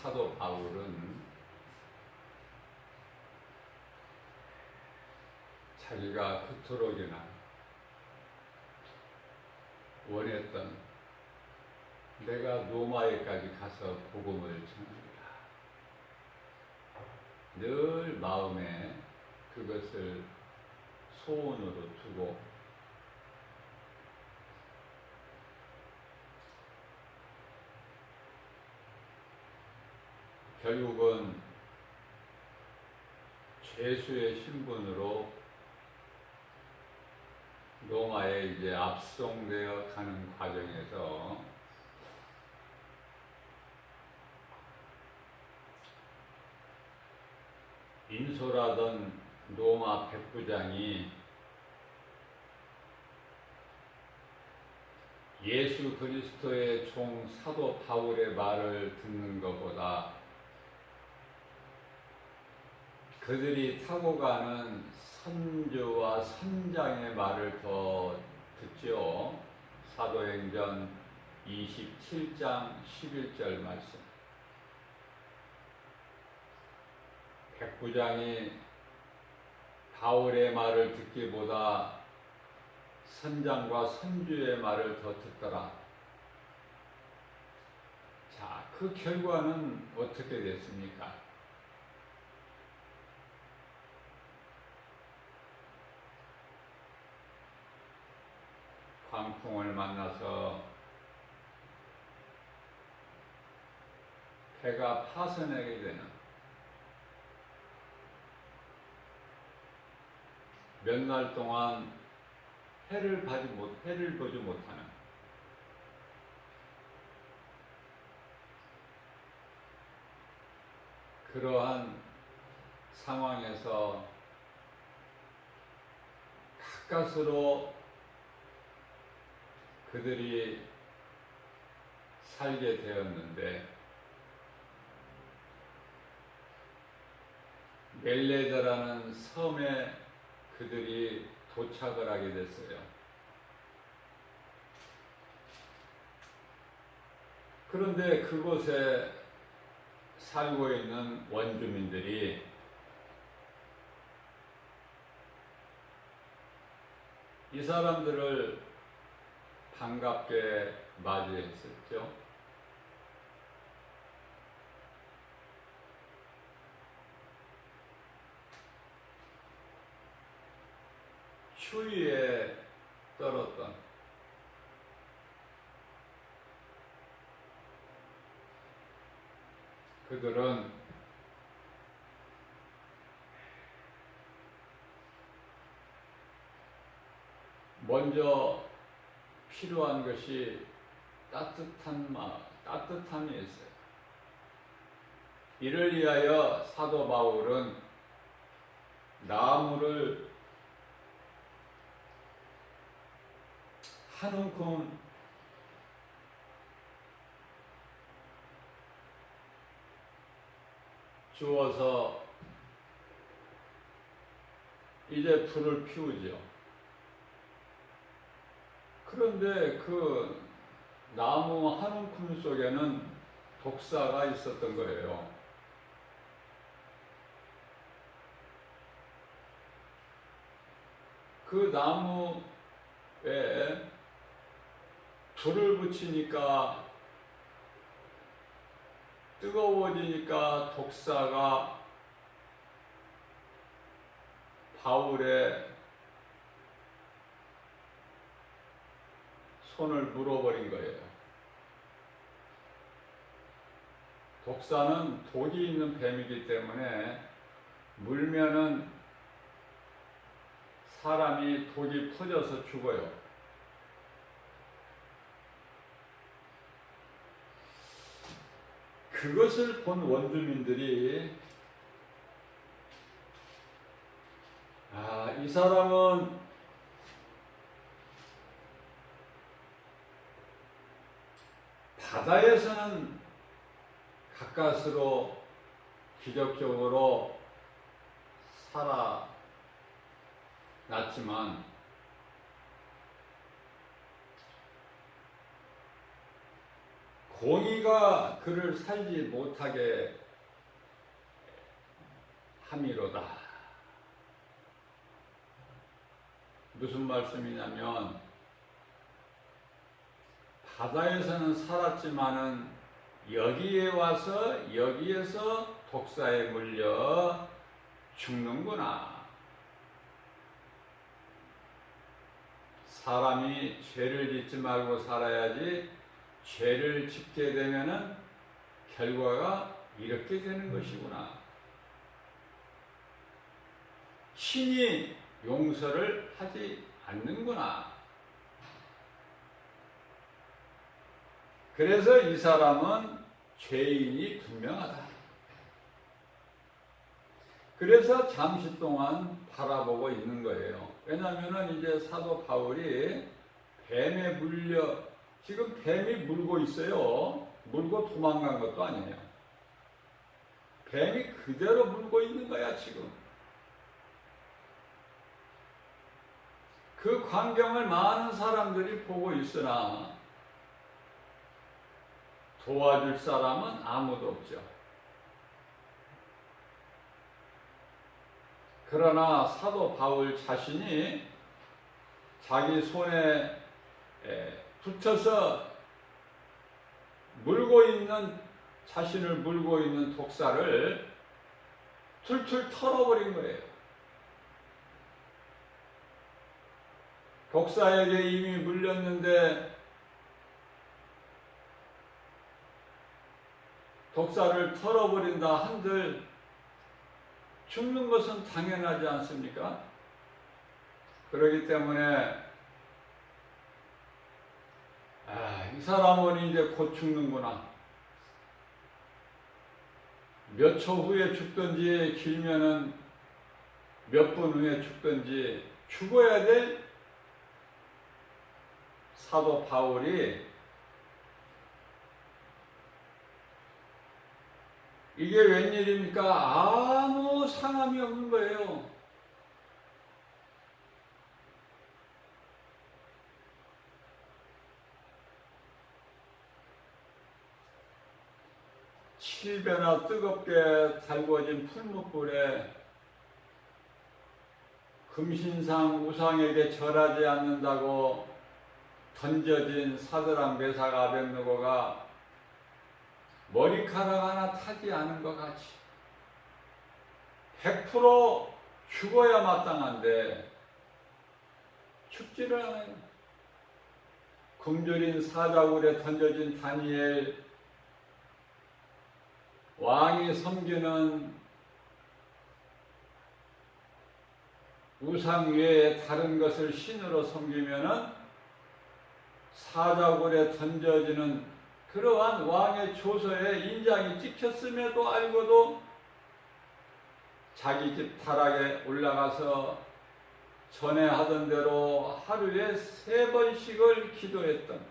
사도 바울은 자기가 그토록이나 원했던 내가 로마에까지 가서 복음을 전하리라. 늘 마음에 그것을 소원으로 두고 결국은 죄수의 신분으로 로마에 이제 압송되어 가는 과정에서 인솔하던 로마 백부장이 예수 그리스도의 종 사도 바울의 말을 듣는 것보다 그들이 타고 가는 선주와 선장의 말을 더 듣죠. 사도행전 27장 11절 말씀. 백부장이 바울의 말을 듣기보다 선장과 선주의 말을 더 듣더라. 자, 그 결과는 어떻게 됐습니까? 광풍을 만나서 배가 파손하게 되는, 몇 날 동안 해를 보지 못하는, 그러한 상황에서 가까스로 그들이 살게 되었는데, 멜레자라는 섬에 그들이 도착을 하게 됐어요. 그런데 그곳에 살고 있는 원주민들이 이 사람들을 반갑게 맞이했었죠. 추위에 떨었던 그들은 먼저 필요한 것이 따뜻함이었어요. 이를 위하여 사도 바울은 나무를 한 움큼 주어서 이제 불을 피우죠. 그런데 그 나무 한 움큼 속에는 독사가 있었던 거예요. 그 나무에 불을 붙이니까 뜨거워지니까 독사가 바울의 손을 물어버린 거예요. 독사는 독이 있는 뱀이기 때문에 물면은 사람이 독이 퍼져서 죽어요. 그것을 본 원주민들이 이 사람은 바다에서는 가까스로 기적적으로 살아났지만 공의가 그를 살지 못하게 함이로다. 무슨 말씀이냐면 바다에서는 살았지만은 여기에 와서 여기에서 독사에 물려 죽는구나. 사람이 죄를 짓지 말고 살아야지 죄를 짓게 되면은 결과가 이렇게 되는 것이구나. 신이 용서를 하지 않는구나. 그래서 이 사람은 죄인이 분명하다. 그래서 잠시 동안 바라보고 있는 거예요. 왜냐하면 이제 사도 바울이 뱀에 물려, 지금 뱀이 물고 있어요. 물고 도망간 것도 아니에요. 뱀이 그대로 물고 있는 거야, 지금. 그 광경을 많은 사람들이 보고 있으나 도와줄 사람은 아무도 없죠. 그러나 사도 바울 자신이 자기 손에 붙여서 자신을 물고 있는 독사를 툴툴 털어버린 거예요. 독사에게 이미 물렸는데 독사를 털어버린다 한들 죽는 것은 당연하지 않습니까? 그렇기 때문에 이 사람은 이제 곧 죽는구나. 몇 초 후에 죽든지 길면은 몇 분 후에 죽든지 죽어야 될 사도 바울이 이게 웬일입니까? 아무 상함이 없는 거예요. 칠배나 뜨겁게 달궈진 풀무불에 금신상 우상에게 절하지 않는다고 던져진 사드락 메삭 아벳느고가 머리카락 하나 타지 않은 것 같이 100% 죽어야 마땅한데 죽지를 않아요. 굶주린 사자굴에 던져진 다니엘, 왕이 섬기는 우상 외에 다른 것을 신으로 섬기면은 사자굴에 던져지는 그러한 왕의 조서에 인장이 찍혔음에도 알고도 자기 집 타락에 올라가서 전에 하던 대로 하루에 3번씩을 기도했던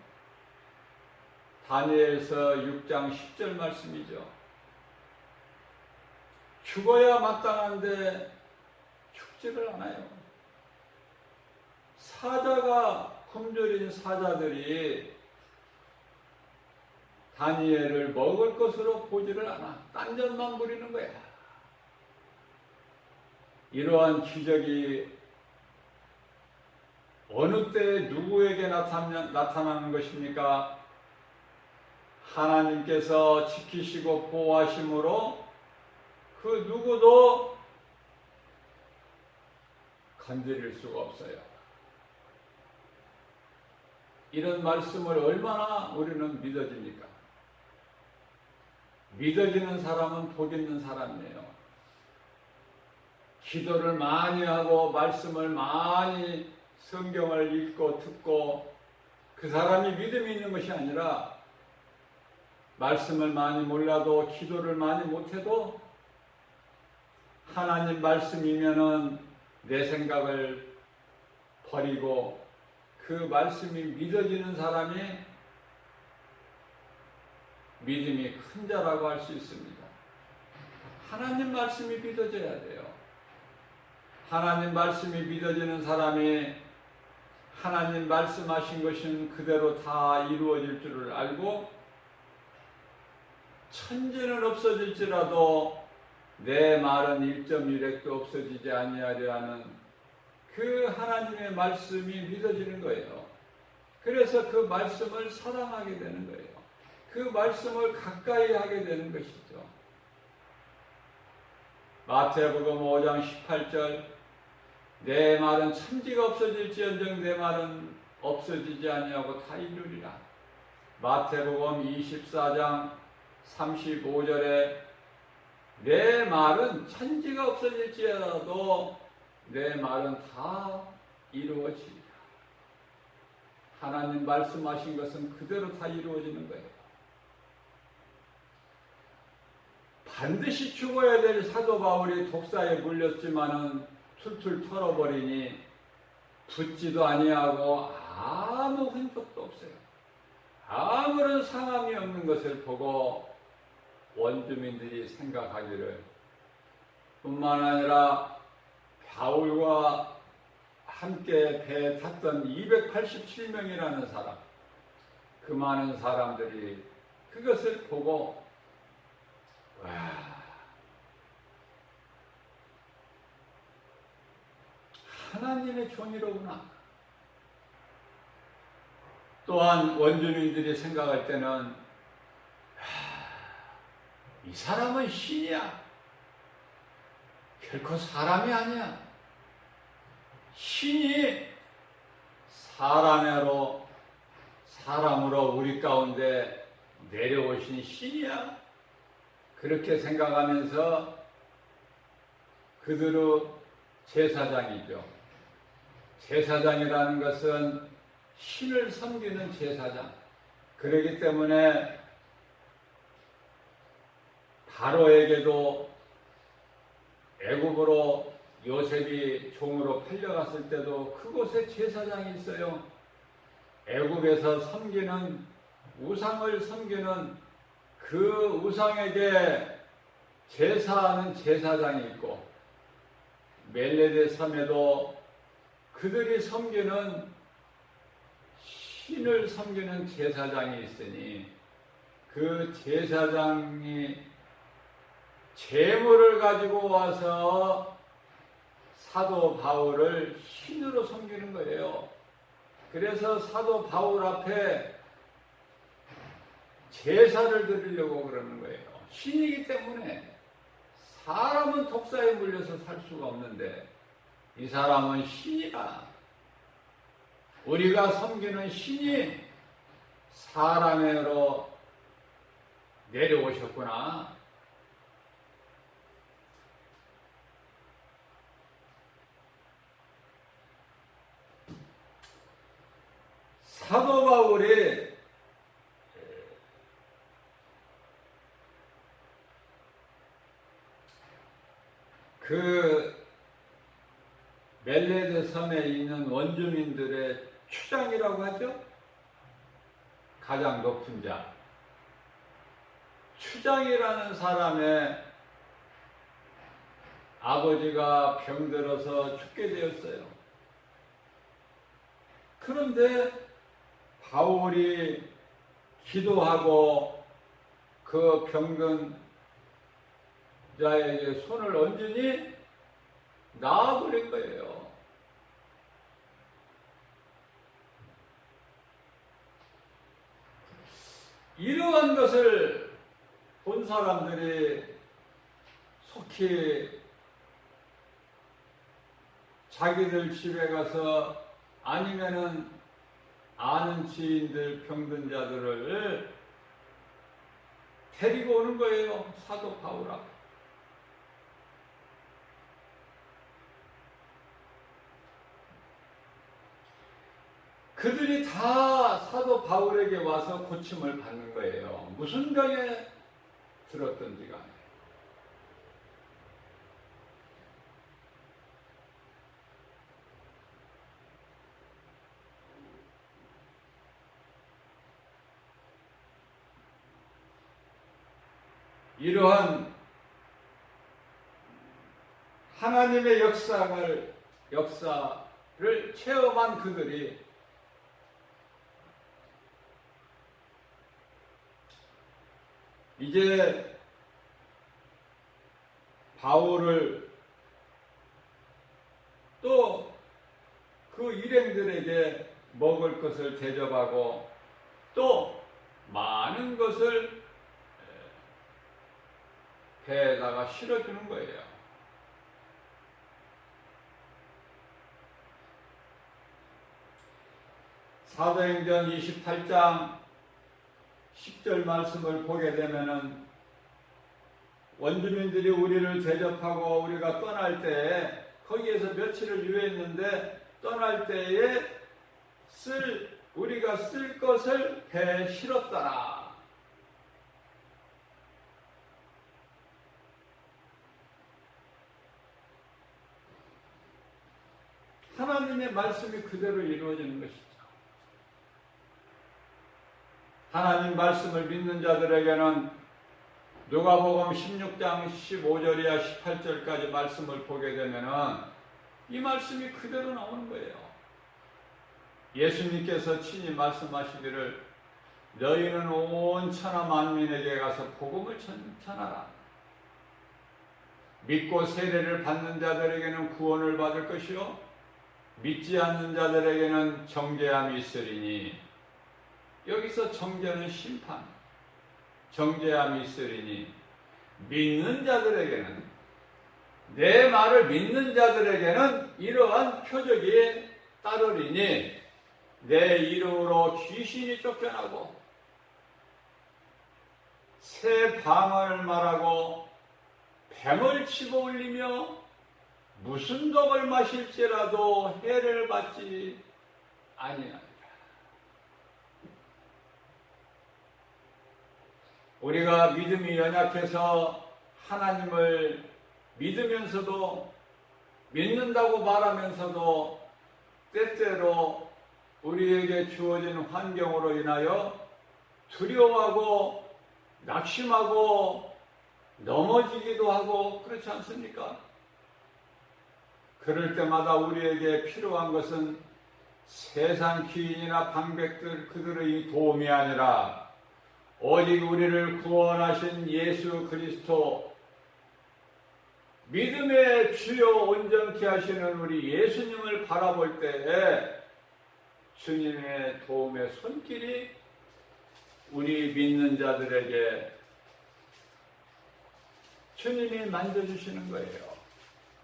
다니엘서 6장 10절 말씀이죠. 죽어야 마땅한데 죽지를 않아요. 사자가 굶주린 사자들이 다니엘을 먹을 것으로 보지를 않아. 딴전만 부리는 거야. 이러한 기적이 어느 때 누구에게 나타나는 것입니까? 하나님께서 지키시고 보호하심으로 그 누구도 건드릴 수가 없어요. 이런 말씀을 얼마나 우리는 믿어집니까? 믿어지는 사람은 복 있는 사람이에요. 기도를 많이 하고 말씀을 많이 성경을 읽고 듣고 그 사람이 믿음이 있는 것이 아니라 말씀을 많이 몰라도 기도를 많이 못해도 하나님 말씀이면은 내 생각을 버리고 그 말씀이 믿어지는 사람이 믿음이 큰 자라고 할 수 있습니다. 하나님 말씀이 믿어져야 돼요. 하나님 말씀이 믿어지는 사람이 하나님 말씀하신 것은 그대로 다 이루어질 줄을 알고 천지는 없어질지라도 내 말은 1.1핵도 없어지지 아니하려 하는 그 하나님의 말씀이 믿어지는 거예요. 그래서 그 말씀을 사랑하게 되는 거예요. 그 말씀을 가까이 하게 되는 것이죠. 마태복음 5장 18절 내 말은 천지가 없어질지언정 내 말은 없어지지 아니하고 다 이루리라. 마태복음 24장 35절에 내 말은 천지가 없어질지라도 내 말은 다 이루어지리라. 하나님 말씀하신 것은 그대로 다 이루어지는 거예요. 반드시 죽어야 될 사도 바울이 독사에 물렸지만은 툴툴 털어버리니 붓지도 아니하고 아무 흔적도 없어요. 아무런 상함이 없는 것을 보고 원주민들이 생각하기를 뿐만 아니라 바울과 함께 배에 탔던 287명이라는 사람, 그 많은 사람들이 그것을 보고 와, 하나님의 종이로구나. 또한 원주민들이 생각할 때는 이 사람은 신이야. 결코 사람이 아니야. 신이 사람으로 우리 가운데 내려오신 신이야. 그렇게 생각하면서 그들의 제사장이죠. 제사장이라는 것은 신을 섬기는 제사장. 그렇기 때문에 바로에게도 애굽으로 요셉이 종으로 팔려갔을 때도 그곳에 제사장이 있어요. 애굽에서 섬기는 우상을 섬기는 그 우상에게 제사하는 제사장이 있고, 멜레데 섬에도 그들이 섬기는 신을 섬기는 제사장이 있으니 그 제사장이 제물을 가지고 와서 사도 바울을 신으로 섬기는 거예요. 그래서 사도 바울 앞에 제사를 드리려고 그러는 거예요. 신이기 때문에. 사람은 독사에 물려서 살 수가 없는데 이 사람은 신이다. 우리가 섬기는 신이 사람으로 내려오셨구나. 사도 바울이 그 멜레데 섬에 있는 원주민들의 추장이라고 하죠. 가장 높은 자. 추장이라는 사람의 아버지가 병들어서 죽게 되었어요. 그런데 바울이 기도하고 그 병든 자에게 손을 얹으니 나아버린 거예요. 이러한 것을 본 사람들이 속히 자기들 집에 가서 아니면은 아는 지인들 병든 자들을 데리고 오는 거예요. 사도 바울 앞에. 그들이 다 사도 바울에게 와서 고침을 받는 거예요. 무슨 병에 들었던지 간에. 이러한 하나님의 역사를 체험한 그들이 이제 바울을 또 그 일행들에게 먹을 것을 대접하고 또 많은 것을 배에다가 실어주는 거예요. 사도행전 28장 10절 말씀을 보게 되면은 원주민들이 우리를 대접하고 우리가 떠날 때에 거기에서 며칠을 유했는데 떠날 때에 우리가 쓸 것을 배에 실었더라. 하나님의 말씀이 그대로 이루어지는 것이죠. 하나님 말씀을 믿는 자들에게는 누가복음 16장 15절이야 18절까지 말씀을 보게 되면은 이 말씀이 그대로 나오는 거예요. 예수님께서 친히 말씀하시기를 너희는 온 천하 만민에게 가서 복음을 전하라. 믿고 세례를 받는 자들에게는 구원을 받을 것이요 믿지 않는 자들에게는 정죄함이 있으리니, 여기서 정죄는 심판, 정죄함이 있으리니 믿는 자들에게는, 내 말을 믿는 자들에게는 이러한 표적이 따르리니 내 이름으로 귀신이 쫓겨나고 새 방언을 말하고 뱀을 치고 울리며 무슨 독을 마실지라도 해를 받지 아니하리라. 우리가 믿음이 연약해서 하나님을 믿으면서도, 믿는다고 말하면서도 때때로 우리에게 주어진 환경으로 인하여 두려워하고 낙심하고 넘어지기도 하고 그렇지 않습니까? 그럴 때마다 우리에게 필요한 것은 세상 귀인이나 방백들 그들의 도움이 아니라 오직 우리를 구원하신 예수 그리스도, 믿음의 주요 온전케 하시는 우리 예수님을 바라볼 때에 주님의 도움의 손길이 우리 믿는 자들에게 주님이 만져주시는 거예요.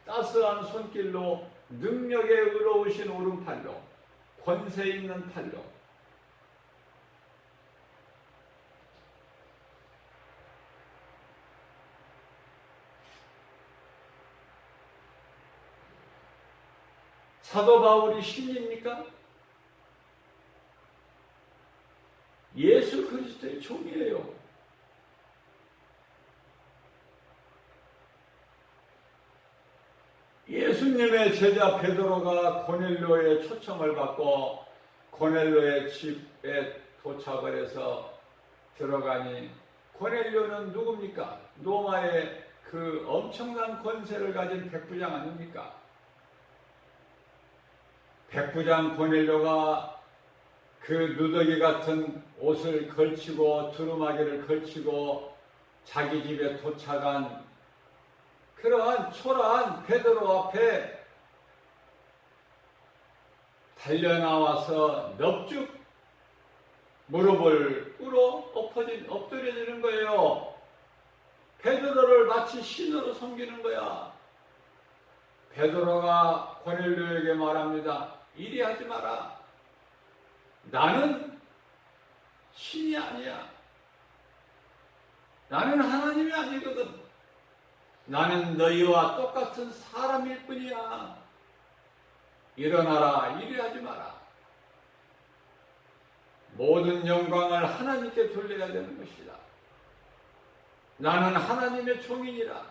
따스한 손길로, 능력에 의로우신 오른팔로, 권세 있는 팔로. 사도 바울이 신입니까? 예수 그리스도의 종이에요. 예수님의 제자 베드로가 고넬료의 초청을 받고 고넬료의 집에 도착을 해서 들어가니, 고넬료는 누굽니까? 로마의 그 엄청난 권세를 가진 백부장 아닙니까? 백부장 고넬료가 그 누더기 같은 옷을 걸치고 두루마기를 걸치고 자기 집에 도착한 그러한 초라한 베드로 앞에 달려나와서 넙죽 무릎을 꿇어 엎드려지는 거예요. 베드로를 마치 신으로 섬기는 거야. 베드로가 고넬료에게 말합니다. 이리 하지 마라. 나는 신이 아니야. 나는 하나님이 아니거든. 나는 너희와 똑같은 사람일 뿐이야. 일어나라. 이리 하지 마라. 모든 영광을 하나님께 돌려야 되는 것이다. 나는 하나님의 종이니라.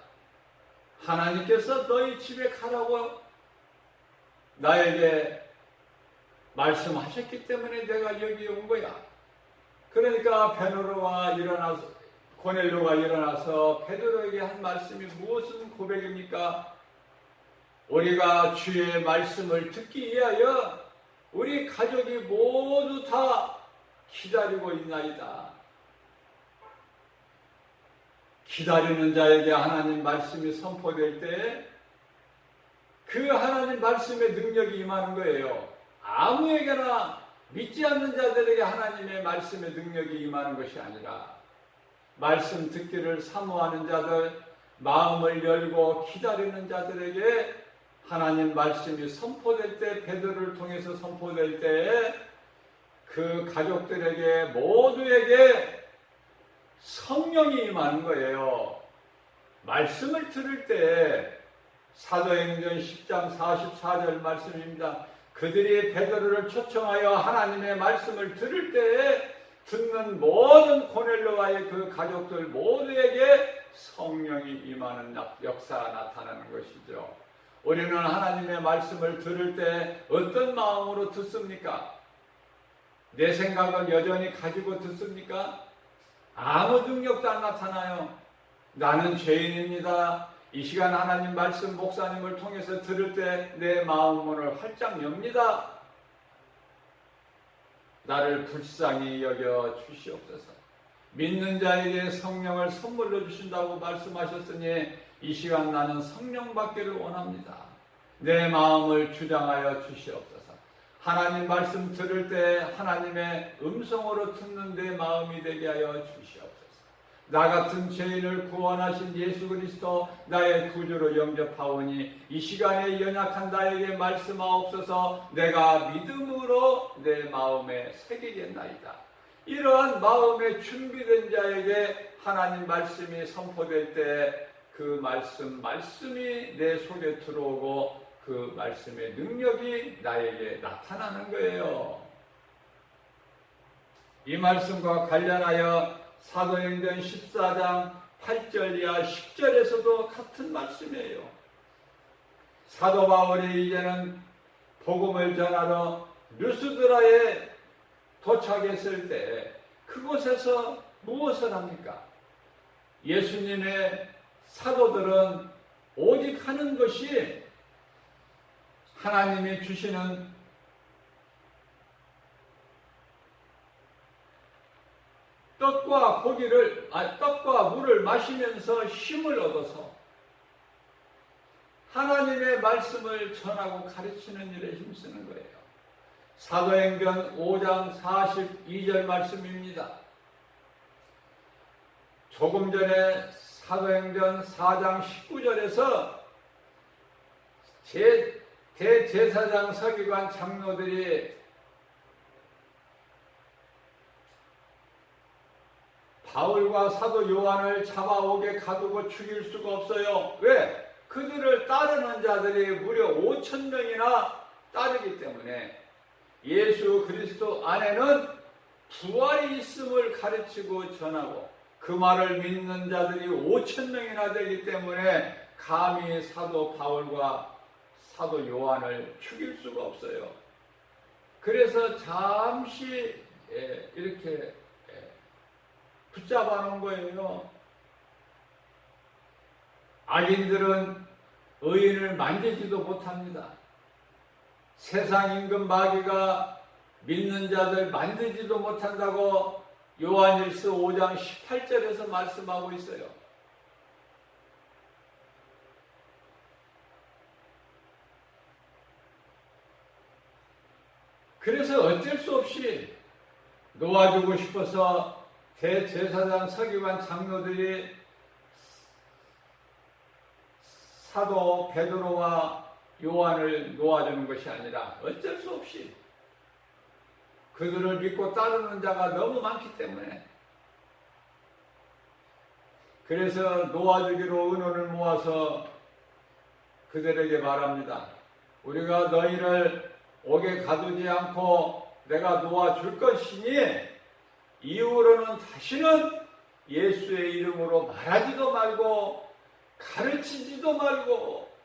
하나님께서 너희 집에 가라고 나에게 말씀하셨기 때문에 내가 여기 온 거야. 그러니까 고넬료가 일어나서 베드로에게 한 말씀이 무슨 고백입니까? 우리가 주의 말씀을 듣기 위하여 우리 가족이 모두 다 기다리고 있나이다. 기다리는 자에게 하나님 말씀이 선포될 때 그 하나님 말씀의 능력이 임하는 거예요. 아무에게나 믿지 않는 자들에게 하나님의 말씀의 능력이 임하는 것이 아니라 말씀 듣기를 사모하는 자들, 마음을 열고 기다리는 자들에게 하나님 말씀이 선포될 때, 베드로를 통해서 선포될 때 그 가족들에게 모두에게 성령이 임하는 거예요. 말씀을 들을 때 사도행전 10장 44절 말씀입니다. 그들이 베드로를 초청하여 하나님의 말씀을 들을 때에 듣는 모든 고넬료와의 그 가족들 모두에게 성령이 임하는 역사가 나타나는 것이죠. 우리는 하나님의 말씀을 들을 때 어떤 마음으로 듣습니까? 내 생각을 여전히 가지고 듣습니까? 아무 능력도 안 나타나요. 나는 죄인입니다. 이 시간 하나님 말씀 목사님을 통해서 들을 때 내 마음 문을 활짝 엽니다. 나를 불쌍히 여겨 주시옵소서. 믿는 자에게 성령을 선물로 주신다고 말씀하셨으니 이 시간 나는 성령 받기를 원합니다. 내 마음을 주장하여 주시옵소서. 하나님 말씀 들을 때 하나님의 음성으로 듣는 내 마음이 되게 하여 주시옵소서. 나 같은 죄인을 구원하신 예수 그리스도 나의 구주로 영접하오니 이 시간에 연약한 나에게 말씀하옵소서. 내가 믿음으로 내 마음에 새기겠나이다. 이러한 마음에 준비된 자에게 하나님 말씀이 선포될 때 그 말씀이 내 속에 들어오고 그 말씀의 능력이 나에게 나타나는 거예요. 이 말씀과 관련하여 사도행전 14장 8절 이하 10절에서도 같은 말씀이에요. 사도 바울이 이제는 복음을 전하러 르스드라에 도착했을 때 그곳에서 무엇을 합니까? 예수님의 사도들은 오직 하는 것이 하나님이 주시는 떡과 물을 마시면서 힘을 얻어서 하나님의 말씀을 전하고 가르치는 일에 힘쓰는 거예요. 사도행전 5장 42절 말씀입니다. 조금 전에 사도행전 4장 19절에서 대제사장 서기관 장로들이 바울과 사도 요한을 잡아오게 가두고 죽일 수가 없어요. 왜? 그들을 따르는 자들이 무려 5,000명이나 따르기 때문에 예수 그리스도 안에는 부활이 있음을 가르치고 전하고 그 말을 믿는 자들이 5,000명이나 되기 때문에 감히 사도 바울과 사도 요한을 죽일 수가 없어요. 그래서 잠시 이렇게 붙잡아 놓은 거예요. 악인들은 의인을 만지지도 못합니다. 세상 임금 마귀가 믿는 자들 만지지도 못한다고 요한일서 5장 18절에서 말씀하고 있어요. 그래서 어쩔 수 없이 놓아주고 싶어서 대제사장 서기관 장로들이 사도 베드로와 요한을 놓아주는 것이 아니라 어쩔 수 없이 그들을 믿고 따르는 자가 너무 많기 때문에 그래서 놓아주기로 의논을 모아서 그들에게 말합니다. 우리가 너희를 옥에 가두지 않고 내가 놓아줄 것이니 이후로는 다시는 예수의 이름으로 말하지도 말고 가르치지도 말고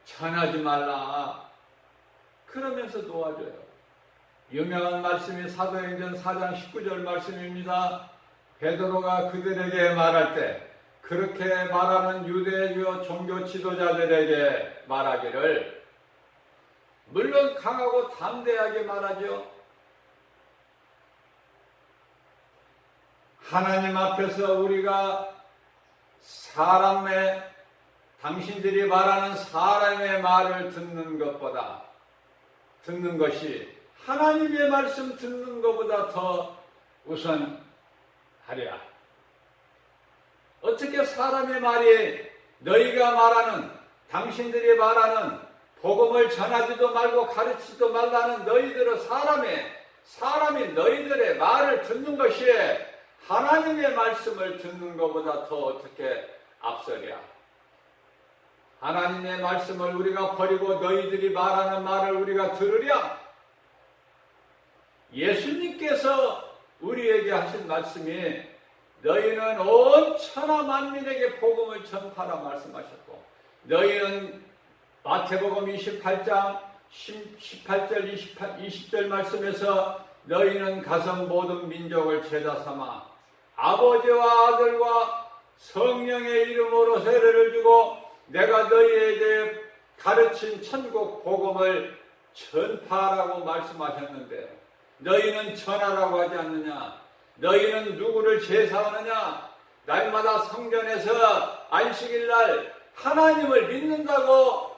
전하지 말라. 그러면서 놓아줘요. 유명한 말씀이 사도행전 4장 19절 말씀입니다. 베드로가 그들에게 말할 때 그렇게 말하는 유대교 종교 지도자들에게 말하기를 물론 강하고 담대하게 말하죠. 하나님 앞에서 우리가 당신들이 말하는 사람의 말을 듣는 것보다, 듣는 것이 하나님의 말씀 듣는 것보다 더 우선하랴. 어떻게 사람의 말이 너희가 말하는, 당신들이 말하는 복음을 전하지도 말고 가르치지도 말라는 너희들은 사람이 너희들의 말을 듣는 것이 하나님의 말씀을 듣는 것보다 더 어떻게 앞서랴. 하나님의 말씀을 우리가 버리고 너희들이 말하는 말을 우리가 들으랴. 예수님께서 우리에게 하신 말씀이 너희는 온 천하 만민에게 복음을 전파라 말씀하셨고, 너희는 마태복음 28장 18절 20절 말씀에서 너희는 가서 모든 민족을 제자 삼아 아버지와 아들과 성령의 이름으로 세례를 주고 내가 너희에게 가르친 천국 복음을 전파하라고 말씀하셨는데, 너희는 전하라고 하지 않느냐? 너희는 누구를 제사하느냐? 날마다 성전에서 안식일날 하나님을 믿는다고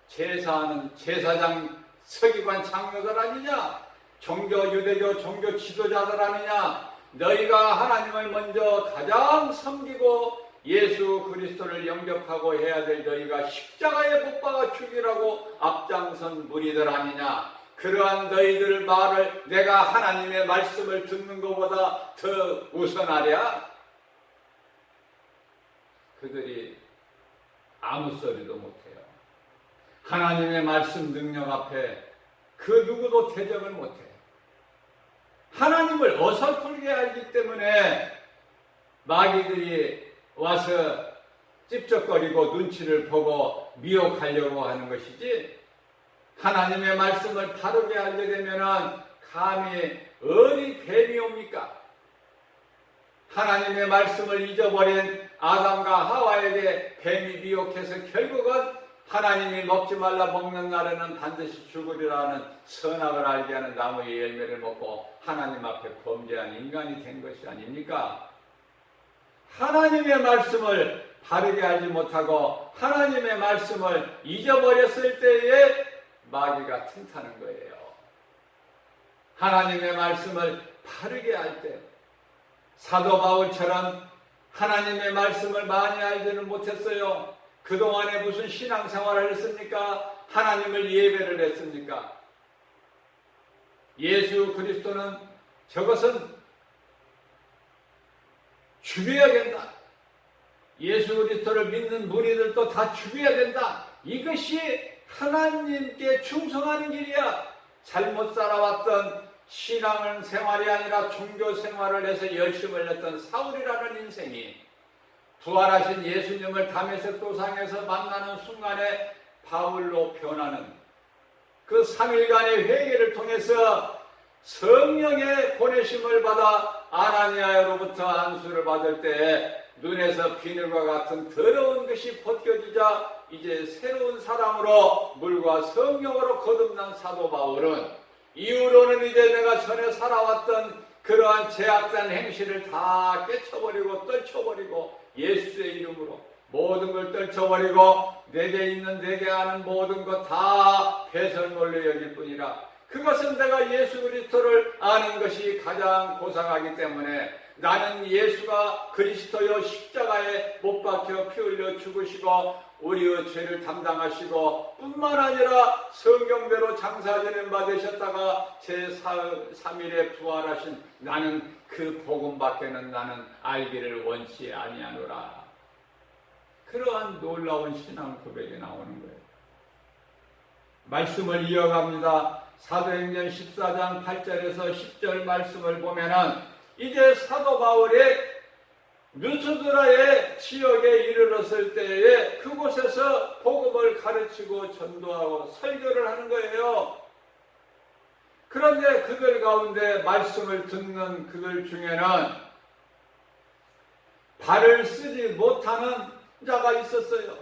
제사하는 제사장 서기관 장로들 아니냐? 유대교 종교 지도자들 아니냐? 너희가 하나님을 먼저 가장 섬기고 예수 그리스도를 영접하고 해야 될 너희가 십자가에 못 박아 죽이라고 앞장선 무리들 아니냐? 그러한 너희들 말을 내가 하나님의 말씀을 듣는 것보다 더 우선하랴? 그들이 아무 소리도 못해요. 하나님의 말씀 능력 앞에 그 누구도 대적을 못해요. 하나님을 어설프게 알기 때문에 마귀들이 와서 찝쩍거리고 눈치를 보고 미혹하려고 하는 것이지, 하나님의 말씀을 바르게 알게 되면 감히 어디 뱀이 옵니까? 하나님의 말씀을 잊어버린 아담과 하와에게 뱀이 미혹해서 결국은 하나님이 먹지 말라 먹는 날에는 반드시 죽으리라는 선악을 알게 하는 나무의 열매를 먹고 하나님 앞에 범죄한 인간이 된 것이 아닙니까? 하나님의 말씀을 바르게 알지 못하고 하나님의 말씀을 잊어버렸을 때에 마귀가 틈타는 거예요. 하나님의 말씀을 바르게 알 때, 사도 바울처럼 하나님의 말씀을 많이 알지는 못했어요. 그동안에 무슨 신앙생활을 했습니까? 하나님을 예배를 했습니까? 예수 그리스도는 저것은 죽여야 된다. 예수 그리스도를 믿는 무리들도 다 죽여야 된다. 이것이 하나님께 충성하는 길이야. 잘못 살아왔던 신앙생활이 아니라 종교 생활을 해서 열심을 했던 사울이라는 인생이 부활하신 예수님을 다메섹 도상에서 만나는 순간에 바울로 변하는 그 3일간의 회개를 통해서 성령의 보내심을 받아 아나니아로부터 안수를 받을 때에 눈에서 비늘과 같은 더러운 것이 벗겨지자 이제 새로운 사람으로 물과 성령으로 거듭난 사도 바울은 이후로는 이제 내가 전에 살아왔던 그러한 제약된 행실을 다 깨쳐버리고 떨쳐버리고 예수의 이름으로 모든 걸 떨쳐버리고 내게 있는 내게 아는 모든 것 다 배설물로 여길 뿐이라. 그것은 내가 예수 그리스도를 아는 것이 가장 고상하기 때문에 나는 예수가 그리스도여 십자가에 못 박혀 피 흘려 죽으시고 우리의 죄를 담당하시고 뿐만 아니라 성경대로 장사되는 바 되셨다가 제3일에 부활하신 나는 그 복음밖에는 나는 알기를 원치 아니하노라. 그러한 놀라운 신앙 고백이 나오는 거예요. 말씀을 이어갑니다. 사도행전 14장 8절에서 10절 말씀을 보면은 이제 사도 바울이 누스드라의 지역에 이르렀을 때에 그곳에서 복음을 가르치고 전도하고 설교를 하는 거예요. 그런데 그들 가운데 말씀을 듣는 그들 중에는 발을 쓰지 못하는 자가 있었어요.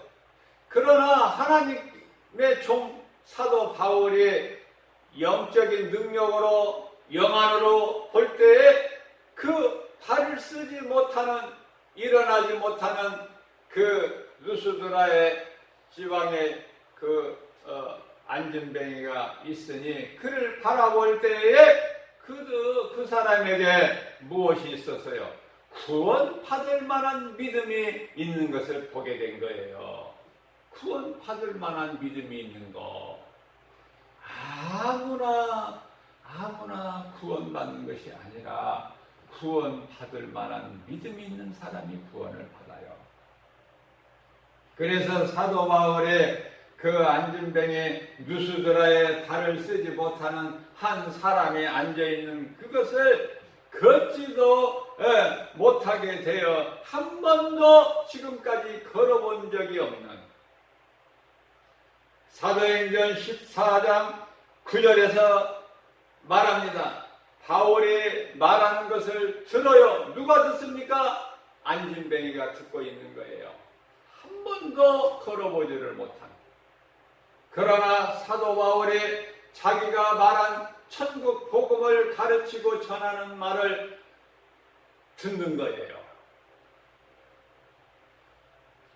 그러나 하나님의 종 사도 바울이 영적인 능력으로 영안으로 볼 때에 그 발을 쓰지 못하는 일어나지 못하는 그 루스드라의 지방에 안진뱅이가 있으니 그를 바라볼 때에 그 사람에게 무엇이 있었어요? 구원받을 만한 믿음이 있는 것을 보게 된 거예요. 구원받을 만한 믿음이 있는 거. 아무나 구원받는 것이 아니라 구원받을 만한 믿음이 있는 사람이 구원을 받아요. 그래서 사도 바울의 그 안진뱅이 누스드라의 발을 쓰지 못하는 한 사람이 앉아있는 그것을 걷지도 못하게 되어 한 번도 지금까지 걸어본 적이 없는 사도행전 14장 9절에서 말합니다. 바울이 말하는 것을 들어요. 누가 듣습니까? 안진뱅이가 듣고 있는 거예요. 한 번도 걸어보지를 못한. 그러나 사도 바울이 자기가 말한 천국 복음을 가르치고 전하는 말을 듣는 거예요.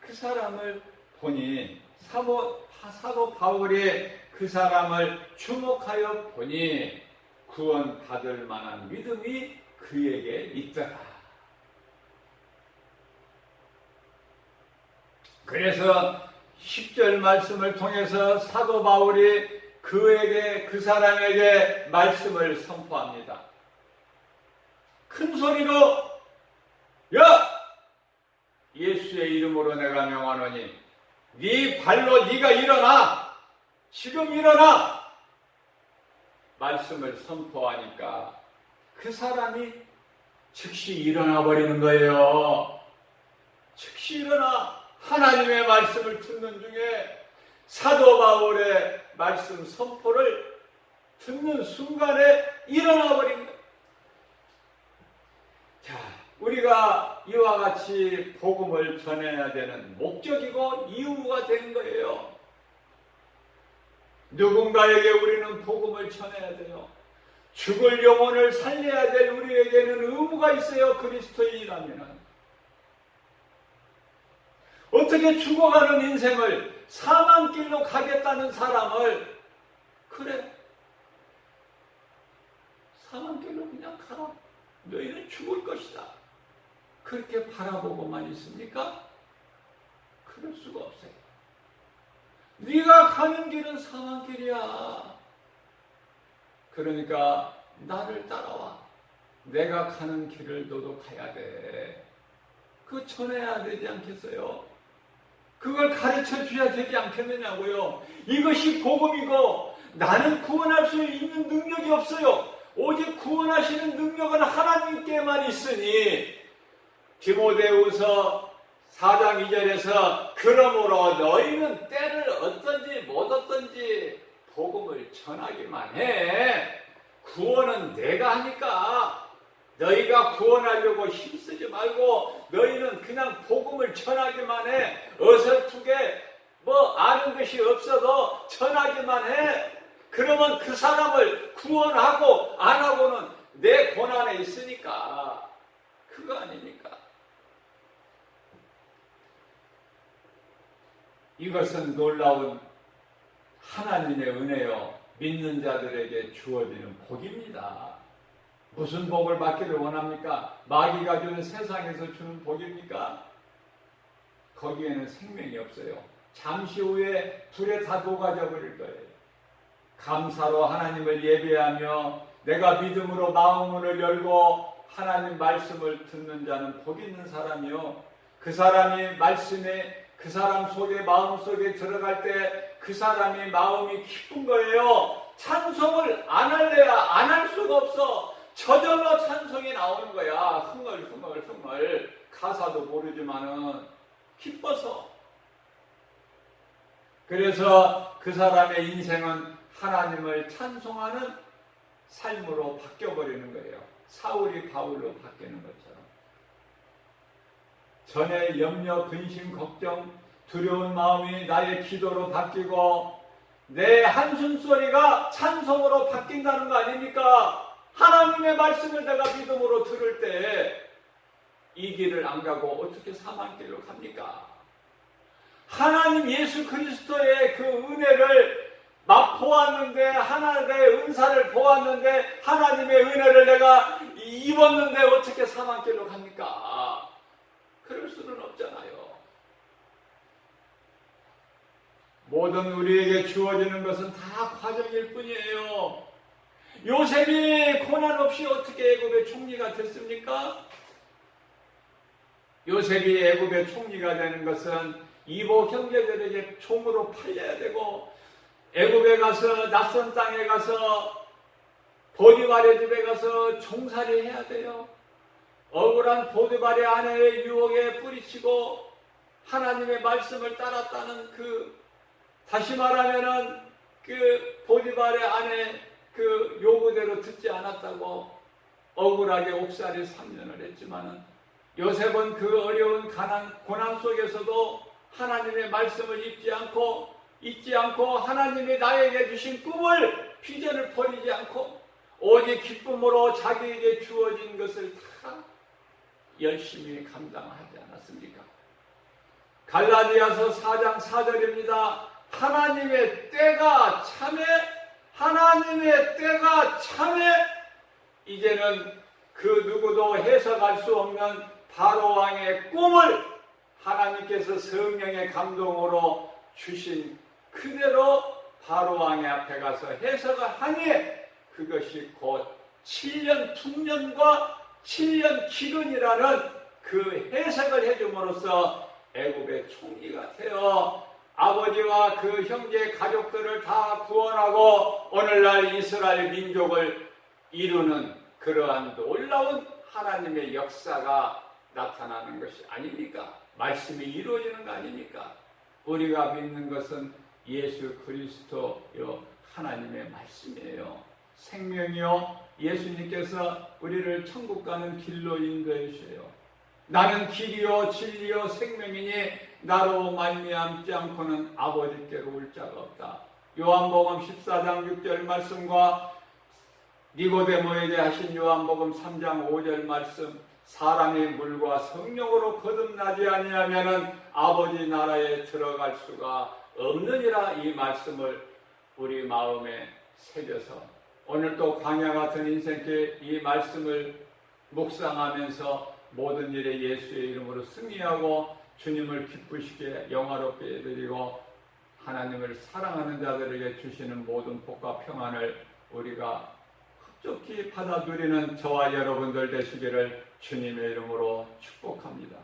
그 사람을 보니 사도 바울이 그 사람을 주목하여 보니 구원받을 만한 믿음이 그에게 있더라. 그래서 10절 말씀을 통해서 사도 바울이 그 사람에게 말씀을 선포합니다. 큰 소리로 야! 예수의 이름으로 내가 명하노니 네 발로 네가 일어나! 지금 일어나! 말씀을 선포하니까 그 사람이 즉시 일어나 버리는 거예요. 즉시 일어나 하나님의 말씀을 듣는 중에 사도 바울의 말씀 선포를 듣는 순간에 일어나 버린 거예요. 자, 우리가 이와 같이 복음을 전해야 되는 목적이고 이유가 된 거예요. 누군가에게 우리는 복음을 전해야 돼요. 죽을 영혼을 살려야 될 우리에게는 의무가 있어요. 그리스도인이라면. 어떻게 죽어가는 인생을 사망길로 가겠다는 사람을 그래 사망길로 그냥 가라. 너희는 죽을 것이다. 그렇게 바라보고만 있습니까? 그럴 수가 없어요. 네가 가는 길은 사망길이야. 그러니까 나를 따라와. 내가 가는 길을 너도 가야 돼. 그거 전해야 되지 않겠어요? 그걸 가르쳐 줘야 되지 않겠느냐고요. 이것이 복음이고 나는 구원할 수 있는 능력이 없어요. 오직 구원하시는 능력은 하나님께만 있으니 디모데후서 4장 2절에서 그러므로 너희는 때를 어떤지 못 어떤지 복음을 전하기만 해. 구원은 내가 하니까 너희가 구원하려고 힘쓰지 말고 너희는 그냥 복음을 전하기만 해. 어설프게 아는 것이 없어도 전하기만 해. 그러면 그 사람을 구원하고 안 하고는 내 고난에 있으니까. 그거 아닙니까? 이것은 놀라운 하나님의 은혜요. 믿는 자들에게 주어지는 복입니다. 무슨 복을 받기를 원합니까? 마귀가 주는 세상에서 주는 복입니까? 거기에는 생명이 없어요. 잠시 후에 불에 다 녹아져 버릴 거예요. 감사로 하나님을 예배하며 내가 믿음으로 마음문을 열고 하나님 말씀을 듣는 자는 복 있는 사람이요. 그 사람이 말씀에 그 사람 속에 마음 속에 들어갈 때 그 사람이 마음이 기쁜 거예요. 찬송을 안 할래야 안 할 수가 없어. 저절로 찬송이 나오는 거야. 흥얼 가사도 모르지만은 기뻐서. 그래서 그 사람의 인생은 하나님을 찬송하는 삶으로 바뀌어버리는 거예요. 사울이 바울로 바뀌는 것처럼. 전에 염려, 근심, 걱정, 두려운 마음이 나의 기도로 바뀌고 내 한숨소리가 찬송으로 바뀐다는 거 아닙니까? 하나님의 말씀을 내가 믿음으로 들을 때 이 길을 안 가고 어떻게 사망길로 갑니까? 하나님 예수 그리스도의 그 은혜를 맛보았는데, 하나님의 은사를 보았는데, 하나님의 은혜를 내가 입었는데 어떻게 사망길로 갑니까? 그럴 수는 없잖아요. 모든 우리에게 주어지는 것은 다 과정일 뿐이에요. 요셉이 고난 없이 어떻게 애굽의 총리가 됐습니까? 요셉이 애굽의 총리가 되는 것은 이복 형제들에게 종으로 팔려야 되고, 애굽에 가서 낯선 땅에 가서 보디발의 집에 가서 종살이 해야 돼요. 억울한 보디발의 아내의 유혹에 뿌리치고 하나님의 말씀을 따랐다는 다시 말하면은 보디발의 아내 요구대로 듣지 않았다고 억울하게 옥살이 3년을 했지만은, 요셉은 그 어려운 고난 속에서도 하나님의 말씀을 잊지 않고 하나님이 나에게 주신 꿈을, 비전을 버리지 않고 오직 기쁨으로 자기에게 주어진 것을 다 열심히 감당하지 않았습니까? 갈라디아서 4장 4절입니다. 하나님의 때가 참에 이제는 그 누구도 해석할 수 없는 바로왕의 꿈을 하나님께서 성령의 감동으로 주신 그대로 바로왕의 앞에 가서 해석을 하니, 그것이 곧 7년 풍년과 7년 기근이라는 그 해석을 해줌으로써 애굽의 총리가 되어 아버지와 그 형제 가족들을 다 구원하고 오늘날 이스라엘 민족을 이루는 그러한 놀라운 하나님의 역사가 나타나는 것이 아닙니까? 말씀이 이루어지는 거 아닙니까? 우리가 믿는 것은 예수 그리스도요 하나님의 말씀이에요. 생명이요, 예수님께서 우리를 천국 가는 길로 인도해 주세요. 나는 길이요 진리요 생명이니 나로 말미암지 않고는 아버지께로 올 자가 없다. 요한복음 14장 6절 말씀과 니고데모에게 하신 요한복음 3장 5절 말씀, 사람이 물과 성령으로 거듭나지 아니하면은 아버지 나라에 들어갈 수가 없느니라. 이 말씀을 우리 마음에 새겨서 오늘 또 광야 같은 인생길 이 말씀을 묵상하면서 모든 일에 예수의 이름으로 승리하고 주님을 기쁘시게 영화롭게 해드리고 하나님을 사랑하는 자들에게 주시는 모든 복과 평안을 우리가 흡족히 받아 누리는 저와 여러분들 되시기를 주님의 이름으로 축복합니다.